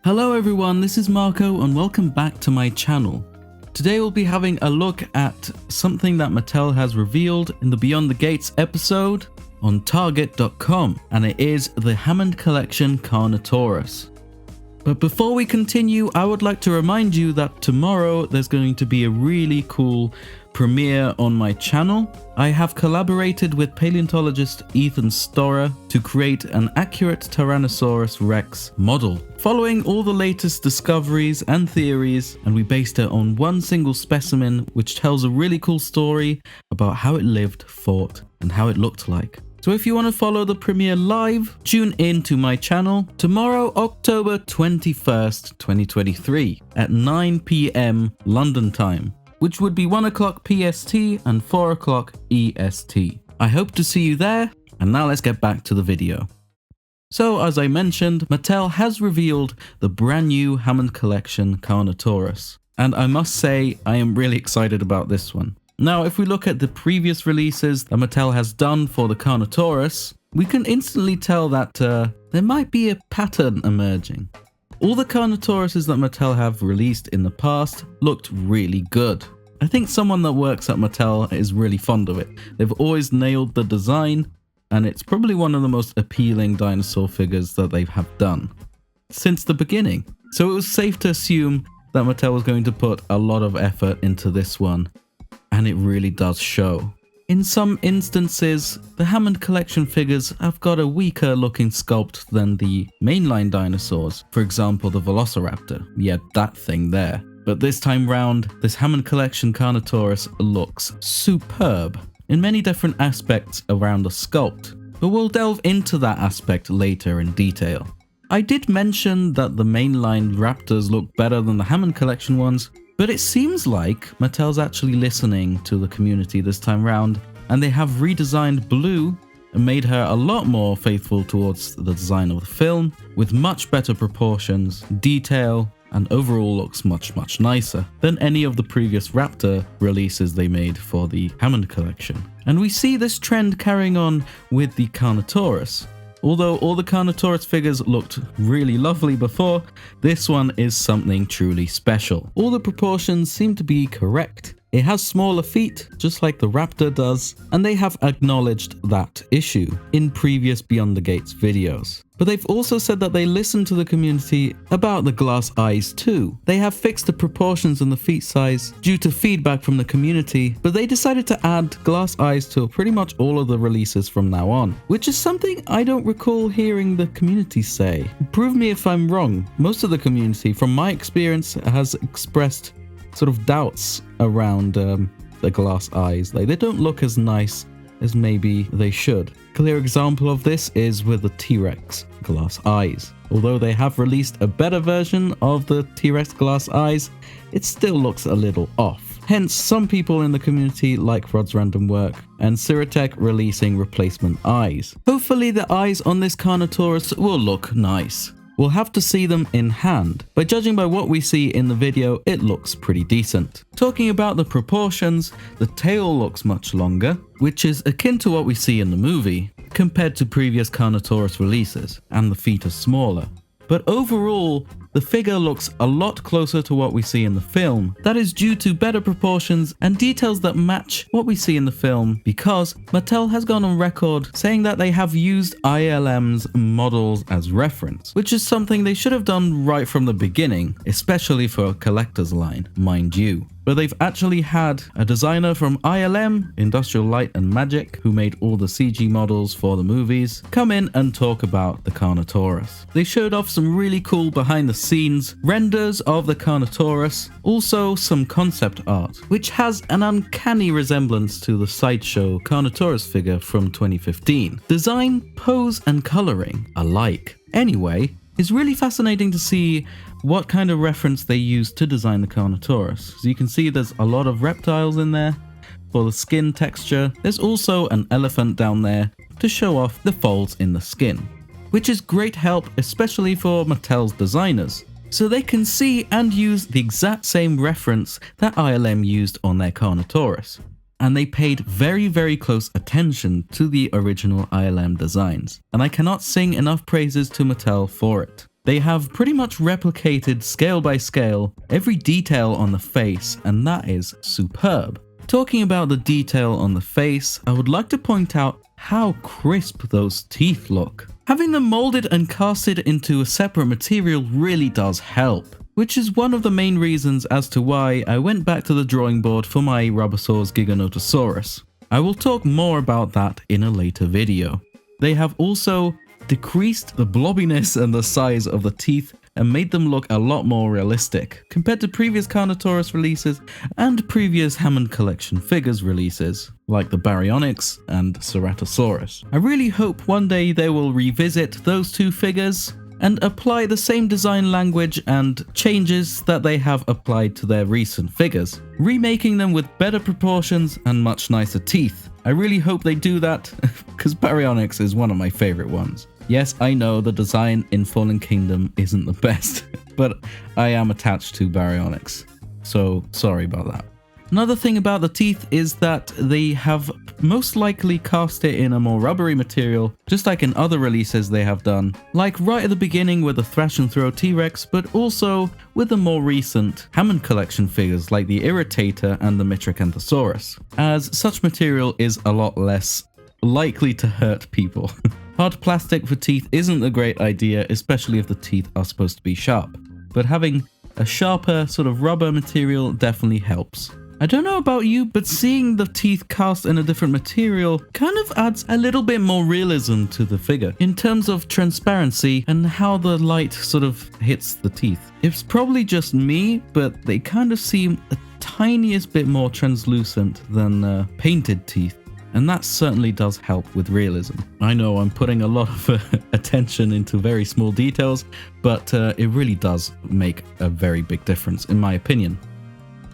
Hello everyone, this is Marco and welcome back to my channel. Today we'll be having a look at something that Mattel has revealed in the Beyond the Gates episode on Target.com, and it is the Hammond collection CARNOTAURUS. But before we continue, I would like to remind you that tomorrow there's going to be a really cool premiere on my channel. I have collaborated with paleontologist Ethan Storer to create an accurate Tyrannosaurus Rex model, following all the latest discoveries and theories, and we based it on one single specimen which tells a really cool story about how it lived, fought, and how it looked like. So if you want to follow the premiere live, tune in to my channel tomorrow, October 21st, 2023 at 9 PM London time, which would be 1 o'clock PST and 4 o'clock EST. I hope to see you there, and now let's get back to the video. So as I mentioned, Mattel has revealed the brand new Hammond collection CARNOTAURUS, and I must say I am really excited about this one. Now, if we look at the previous releases that Mattel has done for the CARNOTAURUS, we can instantly tell that there might be a pattern emerging. All the CARNOTAURUSes that Mattel have released in the past looked really good. I think someone that works at Mattel is really fond of it. They've always nailed the design, and it's probably one of the most appealing dinosaur figures that they have done since the beginning. So it was safe to assume that Mattel was going to put a lot of effort into this one. And it really does show. In some instances, the Hammond collection figures have got a weaker looking sculpt than the mainline dinosaurs, for example the Velociraptor, yeah, that thing there. But this time round, this Hammond collection CARNOTAURUS looks superb in many different aspects around the sculpt, but we'll delve into that aspect later in detail. I did mention that the mainline raptors look better than the Hammond collection ones, but it seems like Mattel's actually listening to the community this time round, and they have redesigned Blue and made her a lot more faithful towards the design of the film, with much better proportions, detail, and overall looks much nicer than any of the previous Raptor releases they made for the Hammond collection. And we see this trend carrying on with the CARNOTAURUS. Although all the CARNOTAURUS figures looked really lovely before, this one is something truly special. All the proportions seem to be correct. It has smaller feet, just like the Raptor does, and they have acknowledged that issue in previous Beyond the Gates videos. But they've also said that they listened to the community about the glass eyes too. They have fixed the proportions and the feet size due to feedback from the community, but they decided to add glass eyes to pretty much all of the releases from now on, which is something I don't recall hearing the community say. Prove me if I'm wrong. Most of the community, from my experience, has expressed sort of doubts around the glass eyes. Like, they don't look as nice as maybe they should. Clear example of this is with the T-Rex glass eyes. Although they have released a better version of the T-Rex glass eyes, it still looks a little off. Hence, some people in the community like Rod's Random Work and Siratech releasing replacement eyes. Hopefully the eyes on this CARNOTAURUS will look nice. We'll have to see them in hand, but judging by what we see in the video, it looks pretty decent. Talking about the proportions, the tail looks much longer, which is akin to what we see in the movie, compared to previous CARNOTAURUS releases, and the feet are smaller. But overall, the figure looks a lot closer to what we see in the film. That is due to better proportions and details that match what we see in the film, because Mattel has gone on record saying that they have used ILM's models as reference, which is something they should have done right from the beginning, especially for a collector's line, mind you. But they've actually had a designer from ILM, Industrial Light and Magic, who made all the CG models for the movies, come in and talk about the CARNOTAURUS. They showed off some really cool behind the scenes renders of the CARNOTAURUS, also some concept art, which has an uncanny resemblance to the sideshow CARNOTAURUS figure from 2015. Design, pose, and coloring alike. Anyway, it's really fascinating to see what kind of reference they used to design the CARNOTAURUS. So you can see there's a lot of reptiles in there for the skin texture. There's also an elephant down there to show off the folds in the skin, which is great help, especially for Mattel's designers, so they can see and use the exact same reference that ILM used on their CARNOTAURUS. And they paid very close attention to the original ILM designs, and I cannot sing enough praises to Mattel for it. They have pretty much replicated scale by scale every detail on the face, and that is superb. Talking about the detail on the face, I would like to point out how crisp those teeth look. Having them molded and casted into a separate material really does help, which is one of the main reasons as to why I went back to the drawing board for my Rubbersaws Giganotosaurus. I will talk more about that in a later video. They have also decreased the blobbiness and the size of the teeth and made them look a lot more realistic compared to previous Carnotaurus releases and previous Hammond Collection figures releases, like the Baryonyx and Ceratosaurus. I really hope one day they will revisit those two figures and apply the same design language and changes that they have applied to their recent figures, remaking them with better proportions and much nicer teeth. I really hope they do that, because Baryonyx is one of my favorite ones. Yes, I know the design in Fallen Kingdom isn't the best, but I am attached to Baryonyx, so sorry about that. Another thing about the teeth is that they have most likely cast it in a more rubbery material, just like in other releases they have done, like right at the beginning with the Thrash and Throw T-Rex, but also with the more recent Hammond Collection figures like the Irritator and the Mitracanthosaurus, as such material is a lot less likely to hurt people. Hard plastic for teeth isn't a great idea, especially if the teeth are supposed to be sharp, but having a sharper sort of rubber material definitely helps. I don't know about you, but seeing the teeth cast in a different material kind of adds a little bit more realism to the figure in terms of transparency and how the light sort of hits the teeth. It's probably just me, but they kind of seem a tiniest bit more translucent than painted teeth. And that certainly does help with realism. I know I'm putting a lot of attention into very small details, but it really does make a very big difference in my opinion.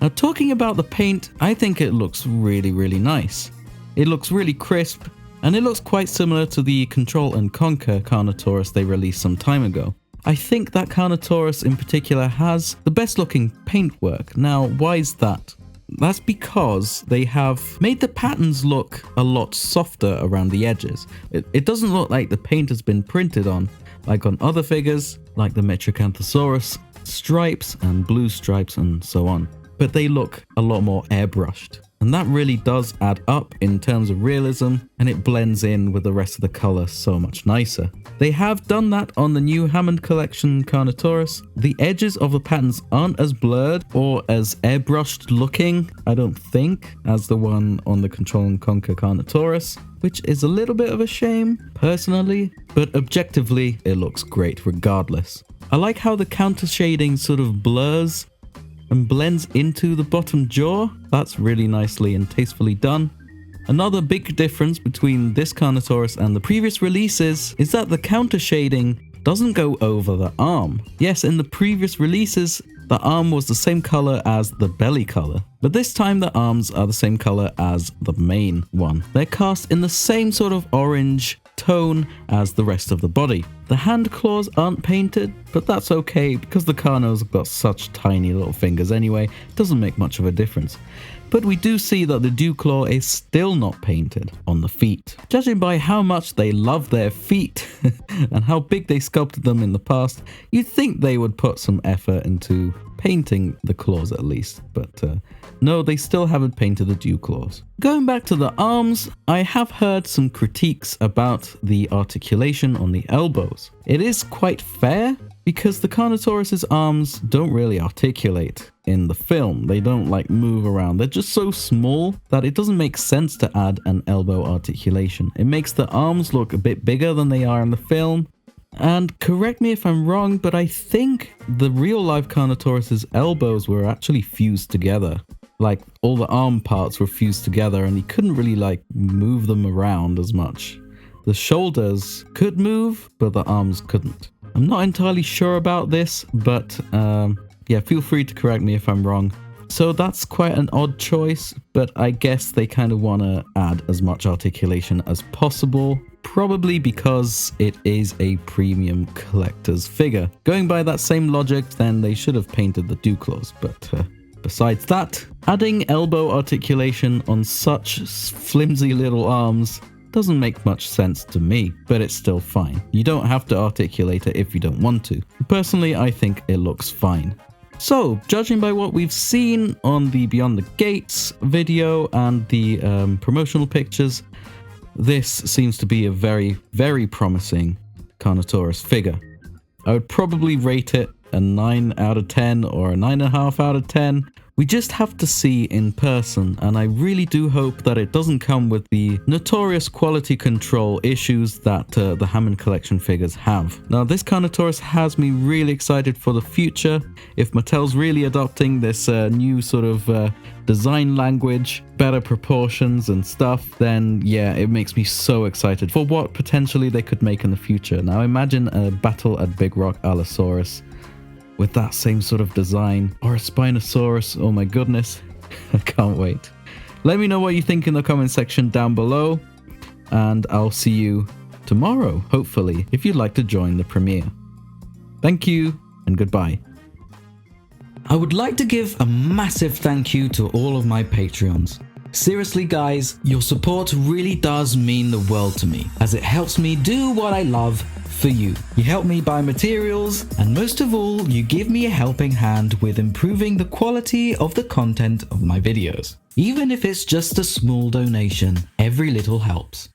Now, talking about the paint, I think it looks really, really nice. It looks really crisp, and it looks quite similar to the Control and Conquer Carnotaurus they released some time ago. I think that Carnotaurus in particular has the best looking paintwork. Now, why is that? That's because they have made the patterns look a lot softer around the edges. It doesn't look like the paint has been printed on, like on other figures, like the Mitracanthosaurus, stripes and blue stripes and so on. But they look a lot more airbrushed. And that really does add up in terms of realism, and it blends in with the rest of the color so much nicer. They have done that on the new Hammond Collection Carnotaurus. The edges of the patterns aren't as blurred or as airbrushed looking, I don't think, as the one on the Control and Conquer Carnotaurus, which is a little bit of a shame, personally, but objectively, it looks great regardless. I like how the counter shading sort of blurs and blends into the bottom jaw. That's really nicely and tastefully done. Another big difference between this Carnotaurus and the previous releases is that the counter shading doesn't go over the arm. Yes, in the previous releases, the arm was the same color as the belly color, but this time the arms are the same color as the main one. They're cast in the same sort of orange tone as the rest of the body. The hand claws aren't painted, but that's okay because the Carnos have got such tiny little fingers anyway, it doesn't make much of a difference. But we do see that the dew claw is still not painted on the feet. Judging by how much they love their feet and how big they sculpted them in the past, you'd think they would put some effort into painting the claws at least, but no, they still haven't painted the dew claws. Going back to the arms, I have heard some critiques about the articulation on the elbows. It is quite fair, because the Carnotaurus's arms don't really articulate in the film. They don't like move around. They're just so small that it doesn't make sense to add an elbow articulation. It makes the arms look a bit bigger than they are in the film. And correct me if I'm wrong, but I think the real life Carnotaurus's elbows were actually fused together. Like all the arm parts were fused together and he couldn't really like move them around as much. The shoulders could move, but the arms couldn't. I'm not entirely sure about this, but yeah, feel free to correct me if I'm wrong. So that's quite an odd choice, but I guess they kind of want to add as much articulation as possible, probably because it is a premium collector's figure. Going by that same logic, then they should have painted the dew claws, but besides that, adding elbow articulation on such flimsy little arms doesn't make much sense to me, but it's still fine. You don't have to articulate it if you don't want to. Personally, I think it looks fine. So, judging by what we've seen on the Beyond the Gates video and the promotional pictures, this seems to be a very, very promising CARNOTAURUS figure. I would probably rate it a 9 out of 10 or a 9.5 out of 10. We just have to see in person, and I really do hope that it doesn't come with the notorious quality control issues that the Hammond collection figures have. Now, this CARNOTAURUS has me really excited for the future. If Mattel's really adopting this new sort of design language, better proportions and stuff, then yeah, it makes me so excited for what potentially they could make in the future. Now, imagine a Battle at Big Rock Allosaurus with that same sort of design, or a Spinosaurus. Oh my goodness, I can't wait. Let me know what you think in the comment section down below, and I'll see you tomorrow, hopefully, if you'd like to join the premiere. Thank you, and goodbye. I would like to give a massive thank you to all of my Patreons. Seriously guys, your support really does mean the world to me, as it helps me do what I love for you. You help me buy materials, and most of all, you give me a helping hand with improving the quality of the content of my videos. Even if it's just a small donation, every little helps.